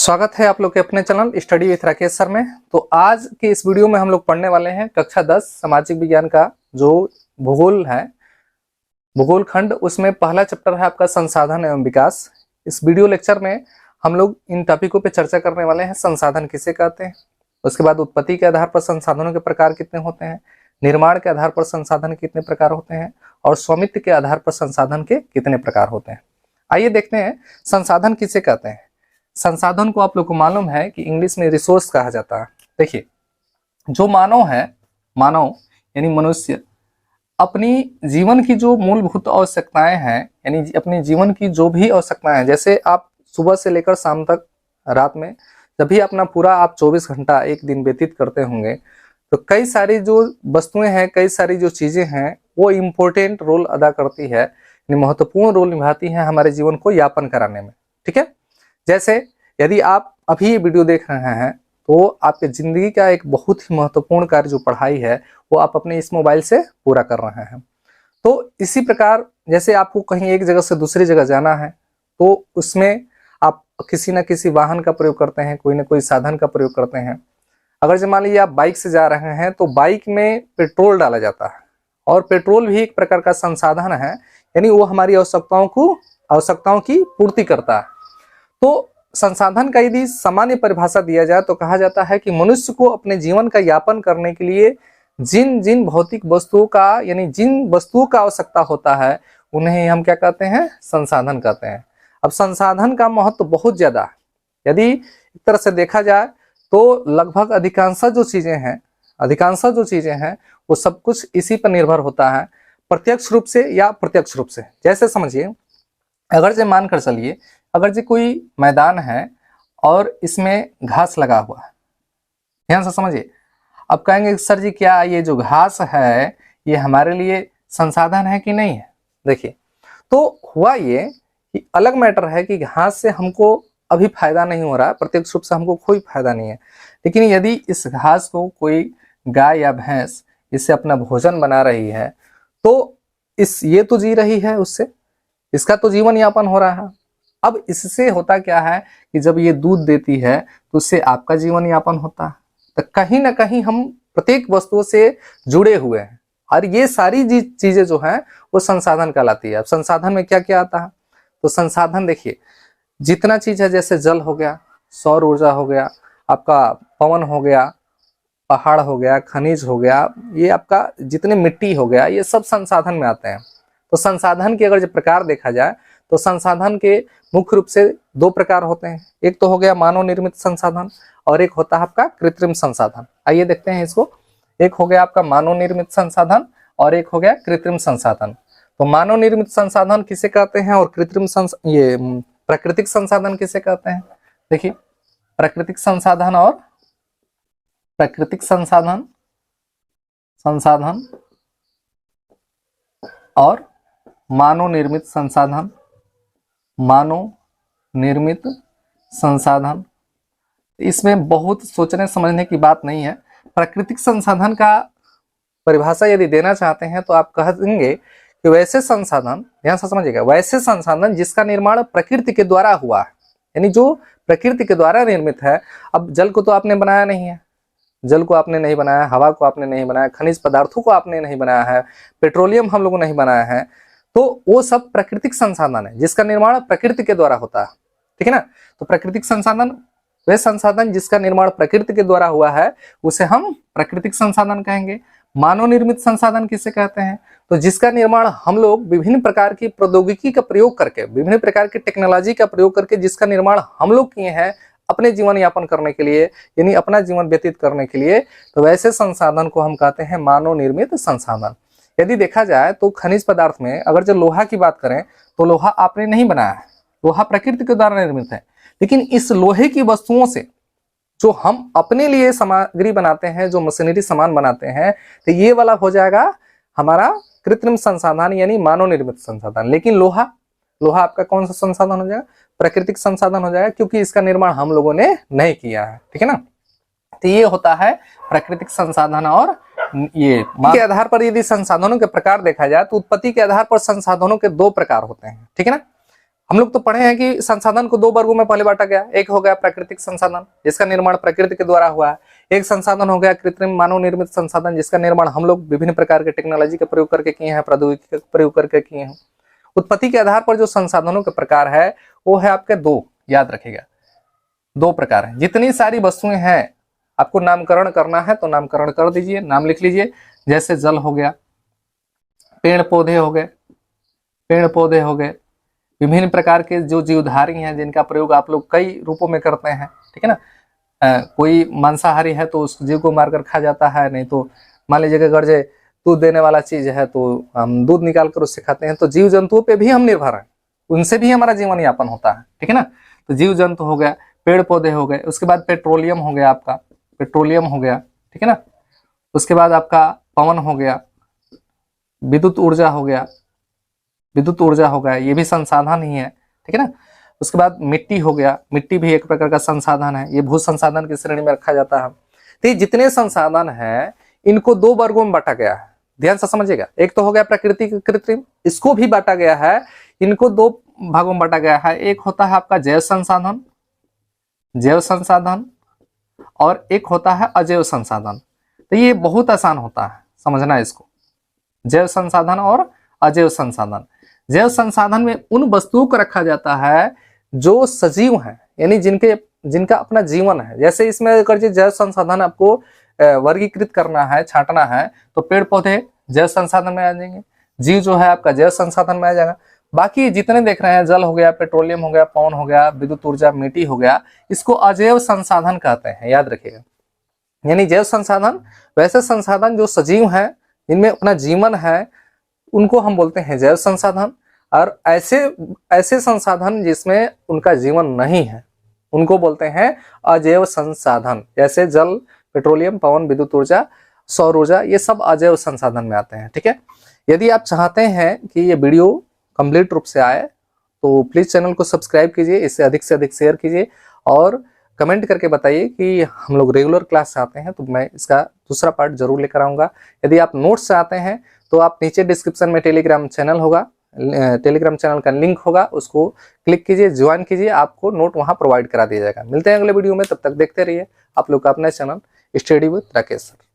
स्वागत है आप लोग के अपने channel study with Rakesh sir में। तो आज के इस वीडियो में हम लोग पढ़ने वाले हैं कक्षा 10 सामाजिक विज्ञान का जो भूगोल है, भूगोल खंड, उसमें पहला चैप्टर है आपका संसाधन एवं विकास। इस वीडियो लेक्चर में हम लोग इन टॉपिकों पे चर्चा करने वाले हैं। संसाधन किसे कहते हैं, उसके बाद उत्पत्ति के आधार पर संसाधनों के प्रकार कितने होते हैं, निर्माण के आधार पर संसाधन कितने प्रकार होते हैं और स्वामित्व के आधार पर संसाधन के कितने प्रकार होते हैं। आइए देखते हैं संसाधन किसे कहते हैं। संसाधन को आप लोग को मालूम है कि इंग्लिश में रिसोर्स कहा जाता है। देखिए, जो मानव है, मानव यानी मनुष्य अपनी जीवन की जो मूलभूत आवश्यकताएं हैं, यानी अपने जीवन की जो भी आवश्यकताएं हैं, जैसे आप सुबह से लेकर शाम तक रात में जब भी अपना पूरा आप 24 घंटा एक दिन व्यतीत करते होंगे, तो कई सारी जो वस्तुएं हैं, कई सारी जो चीजें हैं, वो इम्पोर्टेंट रोल अदा करती है, महत्वपूर्ण रोल निभाती है हमारे जीवन को यापन कराने में। ठीक है, जैसे यदि आप अभी ये वीडियो देख रहे हैं तो आपके जिंदगी का एक बहुत ही महत्वपूर्ण कार्य जो पढ़ाई है वो आप अपने इस मोबाइल से पूरा कर रहे हैं। तो इसी प्रकार जैसे आपको कहीं एक जगह से दूसरी जगह जाना है तो उसमें आप किसी न किसी वाहन का प्रयोग करते हैं, कोई ना कोई साधन का प्रयोग करते हैं। अगर मान लीजिए आप बाइक से जा रहे हैं तो बाइक में पेट्रोल डाला जाता है और पेट्रोल भी एक प्रकार का संसाधन है, यानी वो हमारी आवश्यकताओं की पूर्ति करता है। तो संसाधन का यदि सामान्य परिभाषा दिया जाए तो कहा जाता है कि मनुष्य को अपने जीवन का यापन करने के लिए जिन जिन भौतिक वस्तुओं का, यानी जिन वस्तुओं का आवश्यकता होता है उन्हें हम क्या कहते हैं, संसाधन कहते हैं। अब संसाधन का महत्व बहुत ज्यादा है। यदि एक तरह से देखा जाए तो लगभग अधिकांश जो चीजें हैं वो सब कुछ इसी पर निर्भर होता है, प्रत्यक्ष रूप से या अप्रत्यक्ष रूप से। जैसे समझिए, अगर जो मानकर चलिए, अगर जी कोई मैदान है और इसमें घास लगा हुआ है, ध्यान से समझिए। अब कहेंगे सर जी क्या ये जो घास है ये हमारे लिए संसाधन है कि नहीं है। देखिए, तो हुआ ये कि अलग मैटर है कि घास से हमको अभी फायदा नहीं हो रहा है, प्रत्यक्ष रूप से हमको कोई फायदा नहीं है, लेकिन यदि इस घास को कोई गाय या भैंस इससे अपना भोजन बना रही है तो ये तो जी रही है, उससे इसका तो जीवन यापन हो रहा है। अब इससे होता क्या है कि जब ये दूध देती है तो उससे आपका जीवन यापन होता है। तो कहीं ना कहीं हम प्रत्येक वस्तुओं से जुड़े हुए हैं और ये सारी चीजें जो हैं वो संसाधन कहलाती है। अब संसाधन में क्या क्या आता है, तो संसाधन देखिए जितना चीज है, जैसे जल हो गया, सौर ऊर्जा हो गया, आपका पवन हो गया, पहाड़ हो गया, खनिज हो गया, ये आपका जितने मिट्टी हो गया, ये सब संसाधन में आते हैं। तो संसाधन के अगर जो प्रकार देखा जाए तो संसाधन के मुख्य रूप से दो प्रकार होते हैं। एक तो हो गया मानव निर्मित संसाधन और एक होता है आपका कृत्रिम संसाधन। आइए देखते हैं इसको। एक हो गया आपका मानव निर्मित संसाधन और एक हो गया कृत्रिम संसाधन। तो मानव निर्मित संसाधन किसे कहते हैं और ये प्राकृतिक संसाधन किसे कहते हैं। देखिए, प्राकृतिक संसाधन और मानव निर्मित संसाधन, इसमें बहुत सोचने समझने की बात नहीं है। प्राकृतिक संसाधन का परिभाषा यदि देना चाहते हैं तो आप कह देंगे कि वैसे संसाधन, ध्यान से समझिएगा, वैसे संसाधन जिसका निर्माण प्रकृति के द्वारा हुआ है, यानी जो प्रकृति के द्वारा निर्मित है। अब जल को तो आपने बनाया नहीं है, जल को आपने नहीं बनाया, हवा को आपने नहीं बनाया, खनिज पदार्थों को आपने नहीं बनाया है, पेट्रोलियम हम लोगों ने नहीं बनाया है, तो वो सब प्राकृतिक संसाधन है जिसका निर्माण प्रकृति के द्वारा होता है। ठीक है ना। तो प्राकृतिक संसाधन, वे संसाधन जिसका निर्माण प्रकृति के द्वारा हुआ है उसे हम प्राकृतिक संसाधन कहेंगे। मानव निर्मित संसाधन किसे कहते हैं, तो जिसका निर्माण हम लोग विभिन्न प्रकार की प्रौद्योगिकी का प्रयोग करके, विभिन्न प्रकार की टेक्नोलॉजी का प्रयोग करके जिसका निर्माण हम लोग किए हैं अपने जीवन यापन करने के लिए, यानी अपना जीवन व्यतीत करने के लिए, तो वैसे संसाधन को हम कहते हैं मानव निर्मित संसाधन। यदि देखा जाए तो खनिज पदार्थ में अगर जो लोहा की बात करें तो लोहा आपने नहीं बनाया है, लोहा प्रकृति के द्वारा निर्मित है, लेकिन इस लोहे की वस्तुओं से जो हम अपने लिए सामग्री बनाते हैं, जो मशीनरी सामान बनाते हैं, तो ये वाला हो जाएगा हमारा कृत्रिम संसाधन यानी मानव निर्मित संसाधन। लेकिन लोहा आपका कौन सा संसाधन हो जाएगा, प्राकृतिक संसाधन हो जाएगा, क्योंकि इसका निर्माण हम लोगों ने नहीं किया है। ठीक है ना। तो ये होता है प्राकृतिक संसाधन और ये के आधार पर यदि संसाधनों के प्रकार देखा जाए तो उत्पत्ति के आधार पर संसाधनों के दो प्रकार होते हैं। ठीक है ना। हम लोग तो पढ़े हैं कि संसाधन को दो वर्गों में पहले बांटा गया। एक हो गया प्राकृतिक संसाधन, जिसका निर्माण प्रकृति के द्वारा हुआ है। एक संसाधन हो गया कृत्रिम मानव निर्मित संसाधन, जिसका निर्माण हम लोग विभिन्न प्रकार के टेक्नोलॉजी का प्रयोग करके किए हैं, प्रौद्योगिकी का प्रयोग करके किए हैं। उत्पत्ति के आधार पर जो संसाधनों के प्रकार है वो है आपके दो, याद रखिएगा, दो प्रकार है। जितनी सारी वस्तुएं हैं आपको नामकरण करना है तो नामकरण कर दीजिए, नाम लिख लीजिए। जैसे जल हो गया, पेड़ पौधे हो गए, पेड़ पौधे हो गए, विभिन्न प्रकार के जो जीवधारी हैं जिनका प्रयोग आप लोग कई रूपों में करते हैं, ठीक है ना। कोई मांसाहारी है तो उस जीव को मारकर खा जाता है, नहीं तो मान लीजिए अगर जे दूध देने वाला चीज है तो हम दूध निकाल कर उससे खाते हैं। तो जीव जंतुओं पे भी हम निर्भर हैं, उनसे भी हमारा जीवन यापन होता है, ठीक है ना। तो जीव जंतु हो गया, पेड़ पौधे हो गए, उसके बाद पेट्रोलियम हो गया, आपका पेट्रोलियम हो गया, ठीक है ना। उसके बाद आपका पवन हो गया, विद्युत ऊर्जा हो गया, विद्युत ऊर्जा हो गया, ये भी संसाधन ही है, ठीक है ना। उसके बाद मिट्टी हो गया, मिट्टी भी एक प्रकार का संसाधन है, ये भू संसाधन की श्रेणी में रखा जाता है। तो ये जितने संसाधन हैं इनको दो वर्गों में बांटा गया है, ध्यान से समझिएगा। एक तो हो गया प्राकृतिक कृत्रिम, इसको भी बांटा गया है, इनको दो भागों में बांटा गया है। एक होता है आपका जैव संसाधन, जैव संसाधन, और एक होता है अजैव संसाधन। तो ये बहुत आसान होता है समझना इसको, जैव संसाधन और अजैव संसाधन। जैव संसाधन में उन वस्तुओं को रखा जाता है जो सजीव हैं, यानी जिनका अपना जीवन है। जैसे इसमें अगर जैव संसाधन आपको वर्गीकृत करना है, छांटना है, तो पेड़ पौधे जैव संसाधन में आ जाएंगे, जीव जो है आपका जैव संसाधन में आ जाएगा। बाकी जितने देख रहे हैं, जल हो गया, पेट्रोलियम हो गया, पवन हो गया, विद्युत ऊर्जा, मिट्टी हो गया, इसको अजैव संसाधन कहते हैं, याद रखिएगा। यानी जैव संसाधन वैसे संसाधन जो सजीव हैं, जिनमें अपना जीवन है, उनको हम बोलते हैं जैव संसाधन। और ऐसे संसाधन जिसमें उनका जीवन नहीं है, उनको बोलते हैं अजैव संसाधन। जैसे जल, पेट्रोलियम, पवन, विद्युत ऊर्जा, सौर ऊर्जा, ये सब अजैव संसाधन में आते हैं, ठीक है। यदि आप चाहते हैं कि ये वीडियो कंप्लीट रूप से आए तो प्लीज चैनल को सब्सक्राइब कीजिए, इसे अधिक से अधिक शेयर कीजिए और कमेंट करके बताइए कि हम लोग रेगुलर क्लास से आते हैं तो मैं इसका दूसरा पार्ट जरूर लेकर आऊंगा। यदि आप नोट्स से आते हैं तो आप नीचे डिस्क्रिप्शन में टेलीग्राम चैनल होगा, टेलीग्राम चैनल का लिंक होगा, उसको क्लिक कीजिए, ज्वाइन कीजिए, आपको नोट वहां प्रोवाइड करा दिया जाएगा। मिलते हैं अगले वीडियो में, तब तक देखते रहिए आप लोग का अपना channel study with Rakesh sir.